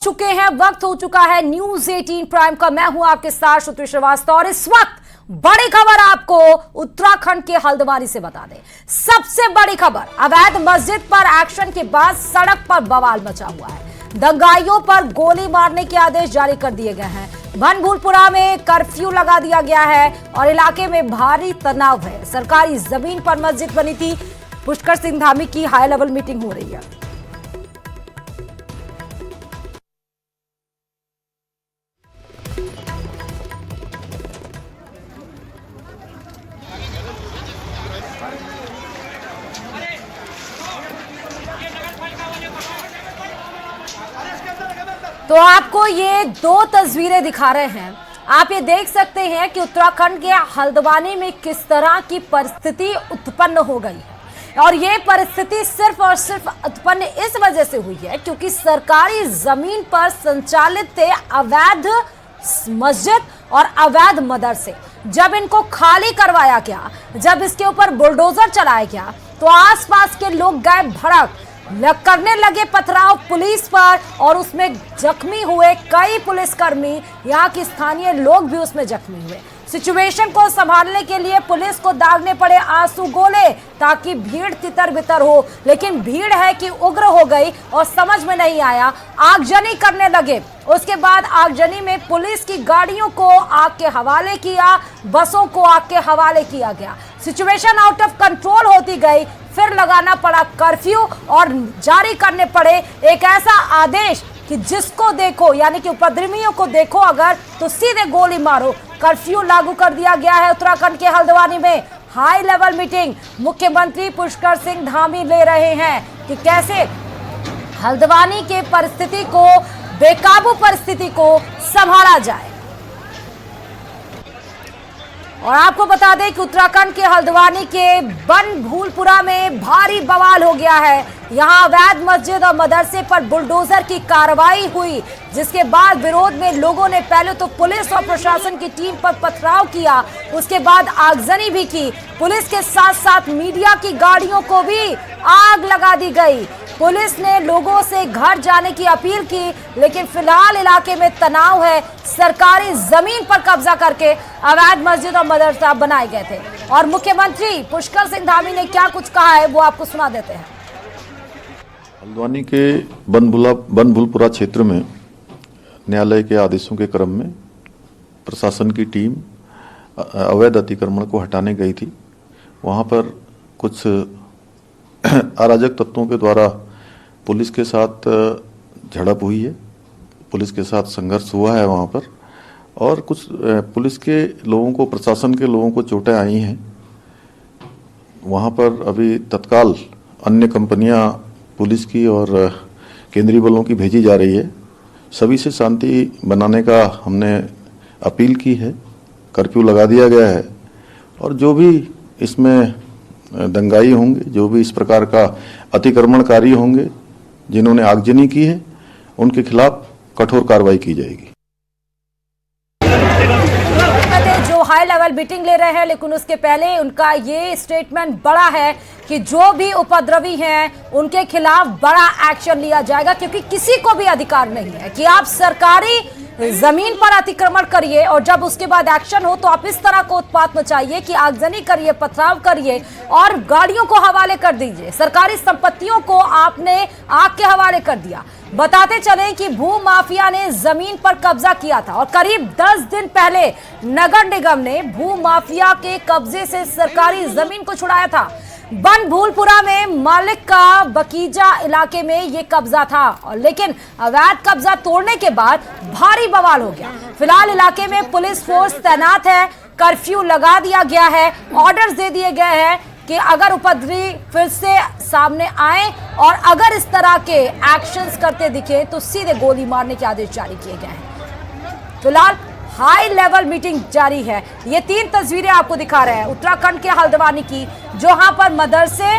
चुके हैं, वक्त हो चुका है न्यूज 18 प्राइम का। मैं हूं आपके साथ श्रुति श्रीवास्तव और इस वक्त बड़ी खबर आपको उत्तराखंड के हल्द्वानी से बता दें। सबसे बड़ी खबर, अवैध मस्जिद पर एक्शन के बाद सड़क पर बवाल मचा हुआ है। दंगाइयों पर गोली मारने के आदेश जारी कर दिए गए हैं। बनभूलपुरा में कर्फ्यू लगा दिया गया है और इलाके में भारी तनाव है। सरकारी जमीन पर मस्जिद बनी थी। पुष्कर सिंह धामी की हाई लेवल मीटिंग हो रही है। तो आपको ये दो तस्वीरें दिखा रहे हैं। आप ये देख सकते हैं कि उत्तराखंड के हल्द्वानी में किस तरह की परिस्थिति उत्पन्न हो गई है। और ये परिस्थिति सिर्फ और सिर्फ उत्पन्न इस वजह से हुई है क्योंकि सरकारी जमीन पर संचालित थे अवैध मस्जिद और अवैध मदरसे। जब इनको खाली करवाया गया, जब इसके ऊपर बुलडोजर चलाया गया, तो आसपास के लोग गए भड़क, करने लगे पथराव पुलिस पर और उसमें जख्मी हुए कई पुलिसकर्मी। यहाँ के स्थानीय लोग भी उसमें जख्मी हुए। सिचुएशन को संभालने के लिए पुलिस को दागने पड़े आंसू गोले ताकि भीड़ तितर बितर हो, लेकिन भीड़ है कि उग्र हो गई और समझ में नहीं आया। आगजनी करने लगे। उसके बाद आगजनी में पुलिस की गाड़ियों को आग के हवाले किया, बसों को आग के हवाले किया गया। सिचुएशन आउट ऑफ कंट्रोल होती गई। फिर लगाना पड़ा कर्फ्यू और जारी करने पड़े एक ऐसा आदेश कि जिसको देखो, यानी कि उपद्रवियों को देखो अगर, तो सीधे गोली मारो। कर्फ्यू लागू कर दिया गया है। उत्तराखंड के हल्द्वानी में हाई लेवल मीटिंग मुख्यमंत्री पुष्कर सिंह धामी ले रहे हैं कि कैसे हल्द्वानी के परिस्थिति को, बेकाबू परिस्थिति को संभाला जाए। और आपको बता दें कि उत्तराखंड के हल्द्वानी के बनभूलपुरा में भारी बवाल हो गया है। यहां अवैध मस्जिद और मदरसे पर बुलडोजर की कार्रवाई हुई, जिसके बाद विरोध में लोगों ने पहले तो पुलिस और प्रशासन की टीम पर पथराव किया, उसके बाद आगजनी भी की। पुलिस के साथ साथ मीडिया की गाड़ियों को भी आग लगा दी गई। पुलिस ने लोगों से घर जाने की अपील की, लेकिन फिलहाल इलाके में तनाव है। सरकारी जमीन पर कब्जा करके अवैध मस्जिद और मदरसा बनाए गए थे। और मुख्यमंत्री पुष्कर सिंह धामी ने क्या कुछ कहा है वो आपको सुना देते हैं। हल्द्वानी के बनभूलपुरा क्षेत्र में न्यायालय के आदेशों के क्रम में प्रशासन की टीम अवैध अतिक्रमण को हटाने गई थी। वहाँ पर कुछ अराजक तत्वों के द्वारा पुलिस के साथ झड़प हुई है, पुलिस के साथ संघर्ष हुआ है वहाँ पर, और कुछ पुलिस के लोगों को, प्रशासन के लोगों को चोटें आई हैं। वहाँ पर अभी तत्काल अन्य कंपनियाँ पुलिस की और केंद्रीय बलों की भेजी जा रही है। सभी से शांति बनाने का हमने अपील की है। कर्फ्यू लगा दिया गया है और जो भी इसमें दंगाई होंगे, जो भी इस प्रकार का अतिक्रमणकारी होंगे, जिन्होंने आगजनी की है, उनके खिलाफ कठोर कार्रवाई की जाएगी। जो हाई लेवल मीटिंग ले रहे हैं, लेकिन उसके पहले उनका ये स्टेटमेंट बड़ा है कि जो भी उपद्रवी हैं उनके खिलाफ बड़ा एक्शन लिया जाएगा, क्योंकि किसी को भी अधिकार नहीं है कि आप सरकारी जमीन पर अतिक्रमण करिए और जब उसके बाद एक्शन हो तो आप इस तरह को उत्पात मचाइए कि आगजनी करिए, पथराव करिए और गाड़ियों को हवाले कर दीजिए। सरकारी संपत्तियों को आपने आग के हवाले कर दिया। बताते चलें कि भू माफिया ने जमीन पर कब्जा किया था और करीब 10 दिन पहले नगर निगम ने भू माफिया के कब्जे से सरकारी जमीन को छुड़ाया था। बनभूलपुरा में मालिक का बकीजा इलाके में ये कब्जा था, और लेकिन अवैध कब्जा तोड़ने के बाद भारी बवाल हो गया। फिलहाल इलाके में पुलिस फोर्स तैनात है, कर्फ्यू लगा दिया गया है, ऑर्डर्स दे दिए गए हैं कि अगर उपद्रवी फिर से सामने आए और अगर इस तरह के एक्शंस करते दिखे तो सीधे गोली मारने के आदेश जारी किए गए हैं। फिलहाल हाई लेवल मीटिंग जारी है। ये 3 तस्वीरें आपको दिखा रहे हैं उत्तराखंड के हल्द्वानी की, जहां पर मदरसे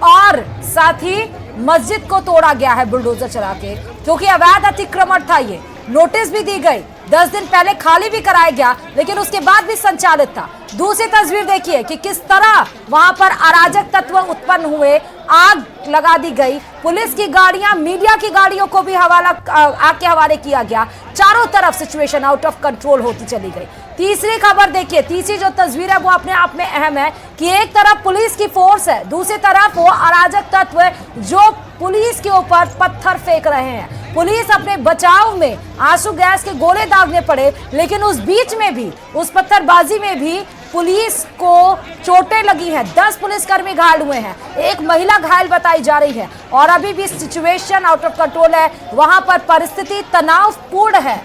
और साथ ही मस्जिद को तोड़ा गया है बुलडोजर चला के, क्योंकि अवैध अतिक्रमण था। ये नोटिस भी दी गई, 10 दिन पहले खाली भी कराया गया, लेकिन उसके बाद भी संचालित था। दूसरी तस्वीर देखिए कि किस तरह वहां पर अराजक तत्व उत्पन्न हुए, आग लगा दी गई, पुलिस की गाड़ियां, मीडिया की गाड़ियों को भी आग के हवाले किया गया। चारों तरफ सिचुएशन आउट ऑफ कंट्रोल होती चली गई। तीसरी खबर देखिए, तीसरी जो तस्वीर है वो अपने आप में अहम है कि एक तरफ पुलिस की फोर्स है, दूसरी तरफ वो अराजक तत्व है जो पुलिस के ऊपर पत्थर फेंक रहे हैं। पुलिस अपने बचाव में आंसू गैस के गोले दागने पड़े, लेकिन उस बीच में भी, उस पत्थरबाजी में भी पुलिस को चोटें लगी हैं। 10 पुलिसकर्मी घायल हुए हैं, एक महिला घायल बताई जा रही है और अभी भी सिचुएशन आउट ऑफ कंट्रोल है। वहां पर परिस्थिति तनावपूर्ण है।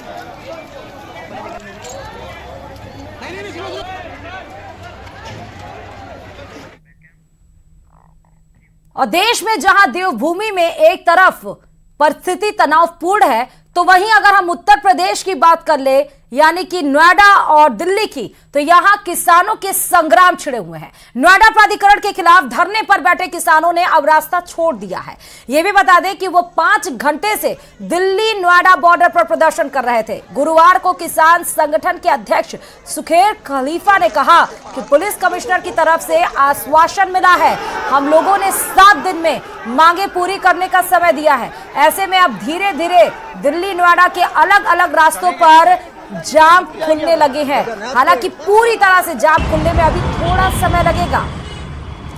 और देश में जहां देवभूमि में एक तरफ परिस्थिति तनावपूर्ण है, तो वहीं अगर हम उत्तर प्रदेश की बात कर ले, यानी कि नोएडा और दिल्ली की, तो यहां किसानों के संग्राम छिड़े हुए हैं। नोएडा प्राधिकरण के खिलाफ धरने पर बैठे किसानों ने अब रास्ता छोड़ दिया है। यह भी बता दें कि वो 5 घंटे से दिल्ली नोएडा बॉर्डर पर प्रदर्शन कर रहे थे। गुरुवार को किसान संगठन के अध्यक्ष सुखैर खलीफा ने कहा कि पुलिस कमिश्नर की तरफ से आश्वासन मिला है, हम लोगों ने 7 दिन में मांगे पूरी करने का समय दिया है। ऐसे में अब धीरे धीरे दिल्ली नोएडा के अलग अलग रास्तों पर जाम खुलने लगे हैं। हालांकि पूरी तरह से जाम खुलने में अभी थोड़ा समय लगेगा।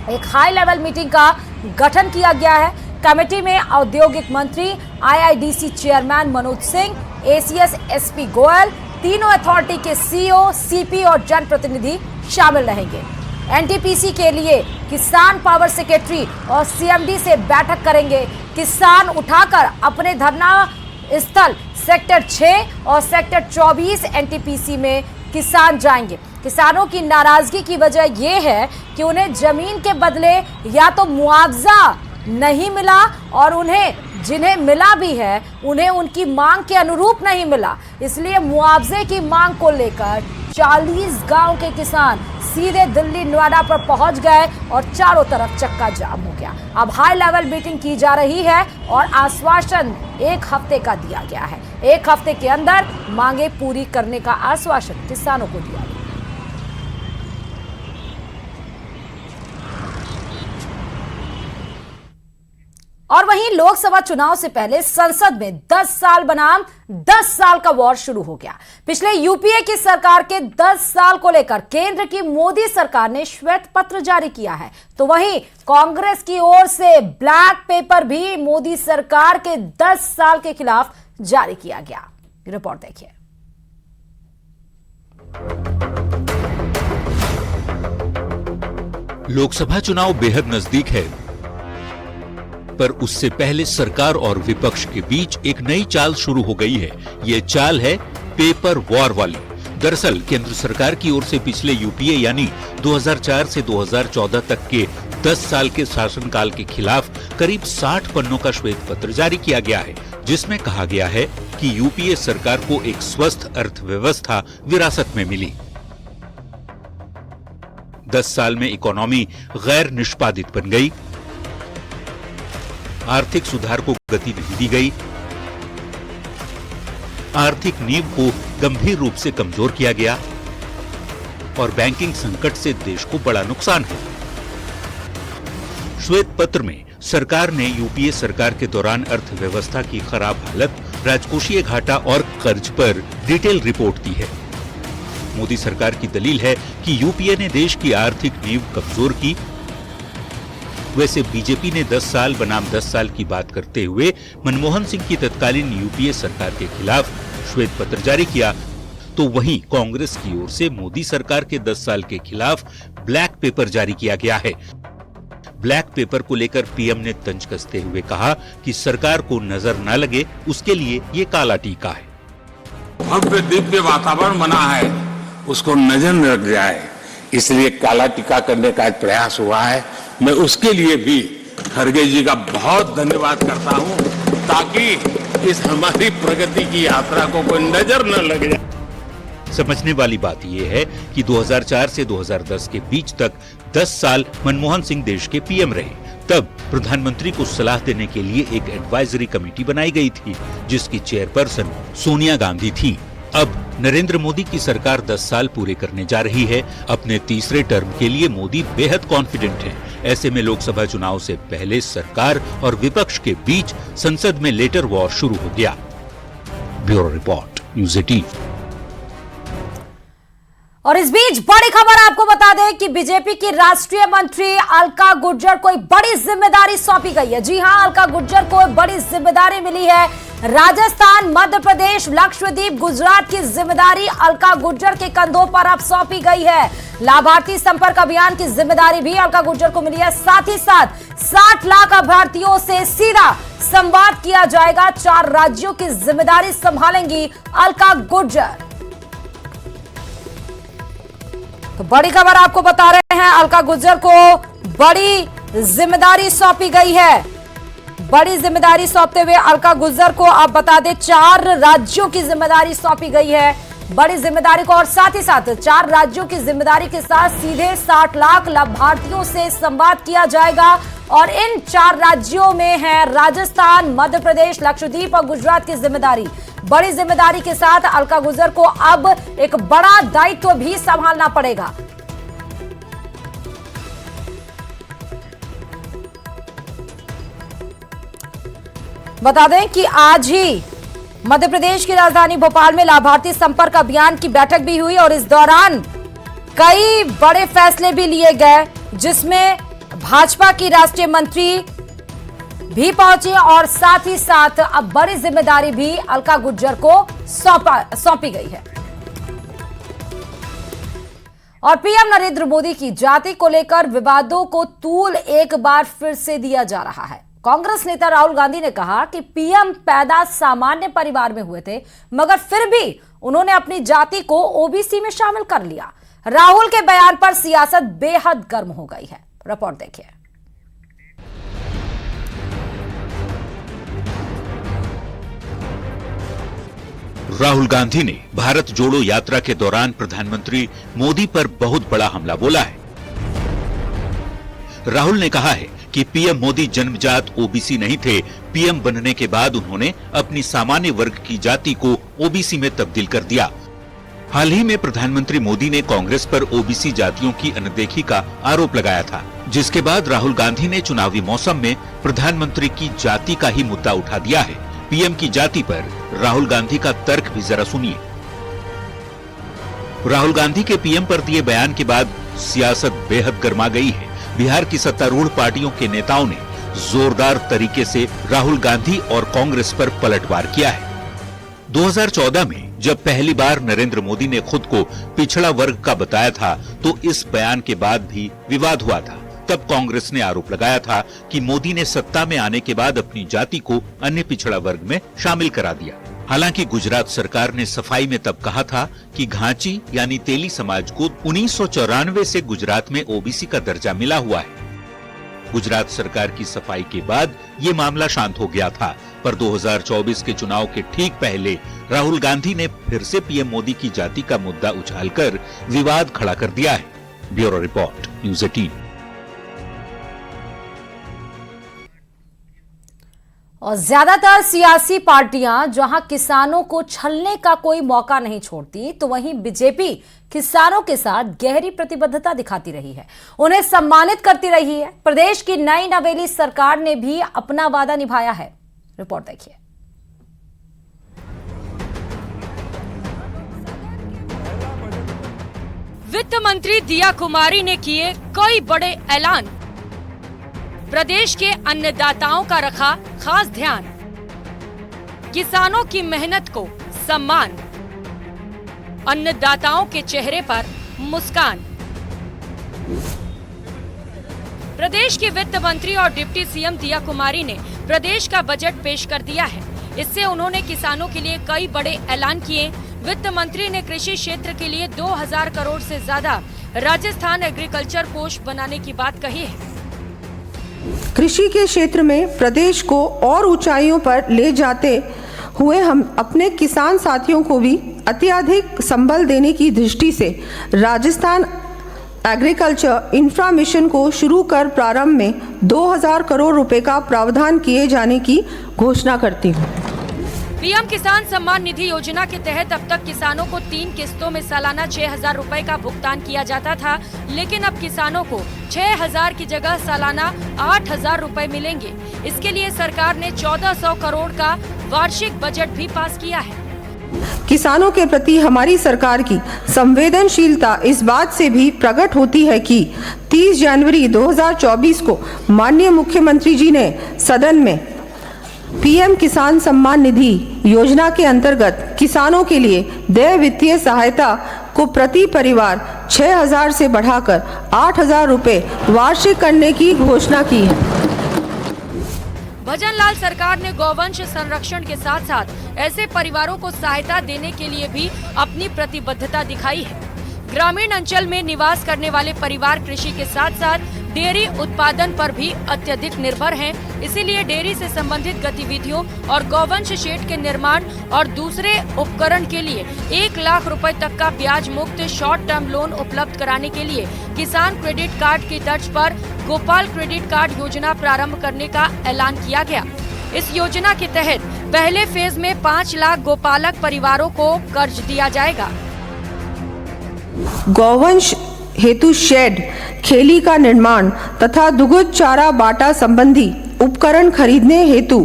एक हाई लेवल मीटिंग का गठन किया गया है। कमेटी में औद्योगिक मंत्री, IIDC chairman Manoj Singh, ACS SP Goyal, तीनों अथॉरिटी के सीईओ, सीपी और जनप्रतिनिधि शामिल रहेंगे। एनटीपीसी के लिए किसान पावर सेक्रेटरी और सीएमडी से बैठक करेंगे। किसान उठाकर अपने धरना स्थल सेक्टर 6 और सेक्टर 24 एनटीपीसी में किसान जाएंगे। किसानों की नाराजगी की वजह यह है कि उन्हें जमीन के बदले या तो मुआवजा नहीं मिला और उन्हें जिन्हें मिला भी है उन्हें उनकी मांग के अनुरूप नहीं मिला। इसलिए मुआवजे की मांग को लेकर 40 गांव के किसान सीधे दिल्ली नोएडा पर पहुंच गए और चारों तरफ चक्का जाम हो गया। अब हाई लेवल मीटिंग की जा रही है और आश्वासन 1 हफ्ते का दिया गया है। 1 हफ्ते के अंदर मांगे पूरी करने का आश्वासन किसानों को दिया गया। और वहीं लोकसभा चुनाव से पहले संसद में 10 साल बनाम 10 साल का वॉर शुरू हो गया। पिछले यूपीए की सरकार के 10 साल को लेकर केंद्र की मोदी सरकार ने श्वेत पत्र जारी किया है, तो वहीं कांग्रेस की ओर से ब्लैक पेपर भी मोदी सरकार के 10 साल के खिलाफ जारी किया गया। रिपोर्ट देखिए। लोकसभा चुनाव बेहद नजदीक है, पर उससे पहले सरकार और विपक्ष के बीच एक नई चाल शुरू हो गई है। ये चाल है पेपर वॉर वाली। दरअसल केंद्र सरकार की ओर से पिछले यूपीए यानी 2004 से 2014 तक के 10 साल के शासनकाल के खिलाफ करीब 60 पन्नों का श्वेत पत्र जारी किया गया है, जिसमें कहा गया है कि यूपीए सरकार को एक स्वस्थ अर्थव्यवस्था विरासत में मिली। 10 साल में इकोनॉमी गैर निष्पादित बन गई, आर्थिक सुधार को गति नहीं दी गई, आर्थिक नींव को गंभीर रूप से कमजोर किया गया और बैंकिंग संकट से देश को बड़ा नुकसान है। श्वेत पत्र में सरकार ने यूपीए सरकार के दौरान अर्थव्यवस्था की खराब हालत, राजकोषीय घाटा और कर्ज पर डिटेल रिपोर्ट दी है। मोदी सरकार की दलील है कि यूपीए ने देश की आर्थिक नींव कमजोर की। वैसे बीजेपी ने 10 साल बनाम 10 साल की बात करते हुए मनमोहन सिंह की तत्कालीन यूपीए सरकार के खिलाफ श्वेत पत्र जारी किया, तो वहीं कांग्रेस की ओर से मोदी सरकार के 10 साल के खिलाफ ब्लैक पेपर जारी किया गया है। ब्लैक पेपर को लेकर पीएम ने तंज कसते हुए कहा कि सरकार को नजर न लगे उसके लिए ये काला टीका है। भव्य दिव्य वातावरण बना है, उसको नजर न लग जाए, इसलिए काला टीका करने का एक प्रयास हुआ है। मैं उसके लिए भी खड़गे जी का बहुत धन्यवाद करता हूं, ताकि इस हमारी प्रगति की यात्रा को कोई नजर न लग जाए। समझने वाली बात यह है कि 2004 से 2010 के बीच तक 10 साल मनमोहन सिंह देश के पीएम रहे। तब प्रधानमंत्री को सलाह देने के लिए एक एडवाइजरी कमेटी बनाई गई थी, जिसकी चेयरपर्सन सोनिया गांधी थी। अब नरेंद्र मोदी की सरकार 10 साल पूरे करने जा रही है। अपने तीसरे टर्म के लिए मोदी बेहद कॉन्फिडेंट हैं। ऐसे में लोकसभा चुनाव से पहले सरकार और विपक्ष के बीच संसद में लेटर वॉर शुरू हो गया। Bureau report, news 18। और इस बीच बड़ी खबर आपको बता दें कि बीजेपी की राष्ट्रीय मंत्री अलका गुर्जर को एक बड़ी जिम्मेदारी सौंपी गई है। जी हां, अलका गुर्जर को एक बड़ी जिम्मेदारी मिली है। राजस्थान, मध्य प्रदेश, लक्षद्वीप, गुजरात की जिम्मेदारी अलका गुर्जर के कंधों पर अब सौंपी गई है। लाभार्थी संपर्क अभियान की जिम्मेदारी भी अलका गुर्जर को मिली है। साथ ही साथ 60 लाख अभ्यर्थियों से सीधा संवाद किया जाएगा। 4 राज्यों की जिम्मेदारी संभालेंगी अलका गुर्जर। तो बड़ी खबर आपको बता रहे हैं, अलका गुर्जर को बड़ी जिम्मेदारी सौंपी गई है। बड़ी जिम्मेदारी सौंपते हुए अलका गुर्जर को आप बता दें 4 राज्यों की जिम्मेदारी सौंपी गई है। बड़ी जिम्मेदारी को और साथ ही साथ 4 राज्यों की जिम्मेदारी के साथ सीधे 60 लाख लाभार्थियों से संवाद किया जाएगा। और इन 4 राज्यों में है राजस्थान, मध्य प्रदेश, लक्षद्वीप और गुजरात की जिम्मेदारी। बड़ी जिम्मेदारी के साथ अलका गुर्जर को अब एक बड़ा दायित्व भी संभालना पड़ेगा। बता दें कि आज ही मध्य प्रदेश की राजधानी भोपाल में लाभार्थी संपर्क अभियान की बैठक भी हुई और इस दौरान कई बड़े फैसले भी लिए गए, जिसमें भाजपा की राष्ट्रीय मंत्री भी पहुंचे और साथ ही साथ अब बड़ी जिम्मेदारी भी अलका गुर्जर को सौंपी गई है। और पीएम नरेंद्र मोदी की जाति को लेकर विवादों को तूल एक बार फिर से दिया जा रहा है। कांग्रेस नेता राहुल गांधी ने कहा कि पीएम पैदा सामान्य परिवार में हुए थे, मगर फिर भी उन्होंने अपनी जाति को ओबीसी में शामिल कर लिया। राहुल के बयान पर सियासत बेहद गर्म हो गई है। रिपोर्ट देखिए। राहुल गांधी ने भारत जोड़ो यात्रा के दौरान प्रधानमंत्री मोदी पर बहुत बड़ा हमला बोला है। राहुल ने कहा है कि पीएम मोदी जन्मजात ओबीसी नहीं थे। पीएम बनने के बाद उन्होंने अपनी सामान्य वर्ग की जाति को ओबीसी में तब्दील कर दिया। हाल ही में प्रधानमंत्री मोदी ने कांग्रेस पर ओबीसी जातियों की अनदेखी का आरोप लगाया था, जिसके बाद राहुल गांधी ने चुनावी मौसम में प्रधानमंत्री की जाति का ही मुद्दा उठा दिया है। पीएम की जाति पर राहुल गांधी का तर्क भी जरा सुनिए। राहुल गांधी के पीएम पर दिए बयान के बाद सियासत बेहद गर्मा गई है। बिहार की सत्तारूढ़ पार्टियों के नेताओं ने जोरदार तरीके से राहुल गांधी और कांग्रेस पर पलटवार किया है। 2014 में जब पहली बार नरेंद्र मोदी ने खुद को पिछड़ा वर्ग का बताया था, तो इस बयान के बाद भी विवाद हुआ था। तब कांग्रेस ने आरोप लगाया था कि मोदी ने सत्ता में आने के बाद अपनी जाति को अन्य पिछड़ा वर्ग में शामिल करा दिया। हालांकि गुजरात सरकार ने सफाई में तब कहा था कि घांची यानी तेली समाज को 1994 से गुजरात में ओबीसी का दर्जा मिला हुआ है। गुजरात सरकार की सफाई के बाद ये मामला शांत हो गया था, पर 2024 के चुनाव के ठीक पहले राहुल गांधी ने फिर से पीएम मोदी की जाति का मुद्दा उछालकर विवाद खड़ा कर दिया है। Bureau report, news 18। और ज्यादातर सियासी पार्टियां जहां किसानों को छलने का कोई मौका नहीं छोड़ती, तो वहीं बीजेपी किसानों के साथ गहरी प्रतिबद्धता दिखाती रही है, उन्हें सम्मानित करती रही है। प्रदेश की नई नवेली सरकार ने भी अपना वादा निभाया है। रिपोर्ट देखिए। वित्त मंत्री दिया कुमारी ने किए कई बड़े ऐलान। प्रदेश के अन्नदाताओं का रखा खास ध्यान। किसानों की मेहनत को सम्मान। अन्नदाताओं के चेहरे पर मुस्कान। प्रदेश के वित्त मंत्री और डिप्टी सीएम दिया कुमारी ने प्रदेश का बजट पेश कर दिया है। इससे उन्होंने किसानों के लिए कई बड़े ऐलान किए। वित्त मंत्री ने कृषि क्षेत्र के लिए 2000 करोड़ से ज्यादा राजस्थान एग्रीकल्चर कोष बनाने की बात कही है। कृषि के क्षेत्र में प्रदेश को और ऊंचाइयों पर ले जाते हुए हम अपने किसान साथियों को भी अत्यधिक संबल देने की दृष्टि से राजस्थान एग्रीकल्चर इंफ्रा मिशन को शुरू कर प्रारंभ में 2000 करोड़ रुपए का प्रावधान किए जाने की घोषणा करती हूँ। पीएम किसान सम्मान निधि योजना के तहत अब तक किसानों को 3 किस्तों में सालाना 6,000 रुपए का भुगतान किया जाता था, लेकिन अब किसानों को 6,000 की जगह सालाना 8,000 रुपए मिलेंगे। इसके लिए सरकार ने 1400 करोड़ का वार्षिक बजट भी पास किया है। किसानों के प्रति हमारी सरकार की संवेदनशीलता इस बात से भी प्रकट होती है कि 30 जनवरी 2024 को माननीय मुख्यमंत्री जी ने सदन में पीएम किसान सम्मान निधि योजना के अंतर्गत किसानों के लिए देय वित्तीय सहायता को प्रति परिवार 6,000 से बढ़ाकर 8,000 रुपए वार्षिक करने की घोषणा की है। भजनलाल सरकार ने गौवंश संरक्षण के साथ साथ ऐसे परिवारों को सहायता देने के लिए भी अपनी प्रतिबद्धता दिखाई है। ग्रामीण अंचल में निवास करने वाले परिवार कृषि के साथ साथ डेयरी उत्पादन पर भी अत्यधिक निर्भर हैं। इसीलिए डेयरी से संबंधित गतिविधियों और गौवंश शेड के निर्माण और दूसरे उपकरण के लिए 1 लाख रुपए तक का ब्याज मुक्त शॉर्ट टर्म लोन उपलब्ध कराने के लिए किसान क्रेडिट कार्ड की तर्ज पर गोपाल क्रेडिट कार्ड योजना प्रारंभ करने का ऐलान किया गया। इस योजना के तहत पहले फेज में 5 लाख गोपालक परिवारों को कर्ज दिया जाएगा। गौवंश हेतु शेड, खेली का निर्माण तथा दुग्ध चारा बाटा संबंधी उपकरण खरीदने हेतु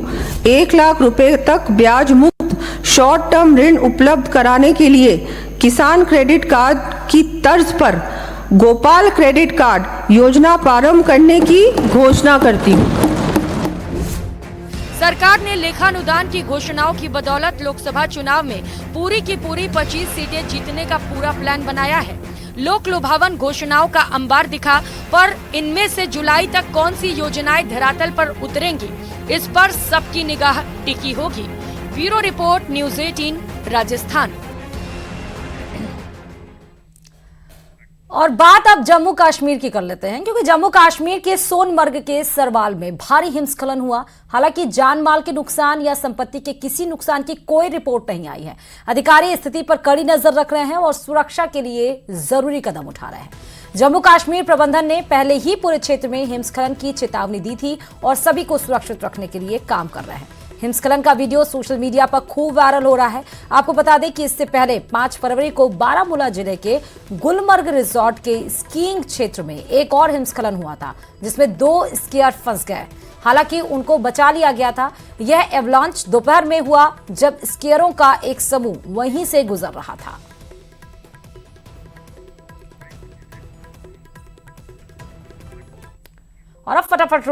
1 लाख रुपए तक ब्याज मुक्त शॉर्ट टर्म ऋण उपलब्ध कराने के लिए किसान क्रेडिट कार्ड की तर्ज पर गोपाल क्रेडिट कार्ड योजना प्रारंभ करने की घोषणा करती हूँ। सरकार ने लेखानुदान की घोषणाओं की बदौलत लोकसभा चुनाव में पूरी की पूरी 25 सीटें जीतने का पूरा प्लान बनाया है। लोक लुभावन घोषणाओं का अंबार दिखा, पर इनमें से जुलाई तक कौन सी योजनाएं धरातल पर उतरेंगी, इस पर सबकी निगाह टिकी होगी। Bureau report, news 18 Rajasthan. और बात अब जम्मू कश्मीर की कर लेते हैं, क्योंकि जम्मू कश्मीर के सोनमर्ग के सरवाल में भारी हिमस्खलन हुआ। हालांकि जान माल के नुकसान या संपत्ति के किसी नुकसान की कोई रिपोर्ट नहीं आई है। अधिकारी स्थिति पर कड़ी नजर रख रहे हैं और सुरक्षा के लिए जरूरी कदम उठा रहे हैं। जम्मू कश्मीर प्रबंधन ने पहले ही पूरे क्षेत्र में हिमस्खलन की चेतावनी दी थी और सभी को सुरक्षित रखने के लिए काम कर रहे हैं। हिमस्खलन का वीडियो सोशल मीडिया पर खूब वायरल हो रहा है। आपको बता दें कि इससे पहले 5 फरवरी को बारामूला जिले के गुलमर्ग रिजॉर्ट के स्कीइंग क्षेत्र में एक और हिमस्खलन हुआ था, जिसमें 2 स्कीयर फंस गए। हालांकि उनको बचा लिया गया था। यह एवलांच दोपहर में हुआ, जब स्कीयरों का एक समूह वहीं से गुजर रहा था। और अब फटाफट